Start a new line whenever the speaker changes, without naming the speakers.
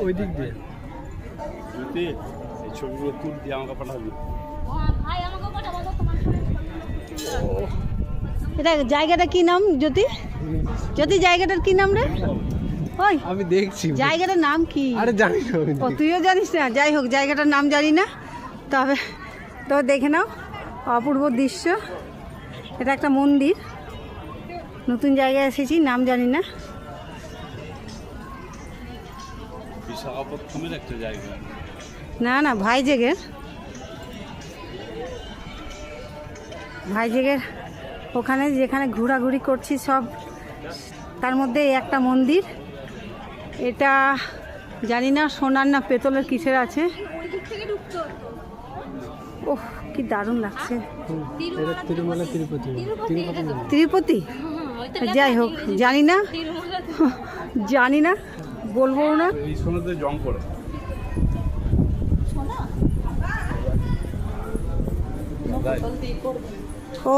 ওই দিক দিয়ে
যদি এই ছবিগুলো তুল দিয়ে আমাকে পাঠাবি।
এটা জায়গাটা কি নাম জ্যোতি? জ্যোতি জায়গাটার কি নাম রে? ওই
আমি দেখছি
জায়গাটার নাম কি?
আরে জানি না আমি
ও তুইও জানিস না? যাই হোক জায়গাটার নাম জানি না, তবে তো দেখে নাও অপূর্ব দৃশ্য। এটা একটা মন্দির, নতুন জায়গায় এসেছি, নাম জানি না।
বিশাখাপত্তনমের একটা জায়গা।
না না, ভাইজেগের ওখানে যেখানে ঘোরাঘুরি করছি সব, তার মধ্যে এই একটা মন্দির। এটা জানি না সোনার না পেতলের কিসের আছে। ওহ কি দারুণ লাগছে।
এটা তিরুমালা তিরুপতি
তিরুপতি যাই হোক জানি না, জানি না, বলবো না।
এই সোনাতে জং পড়ে।
ও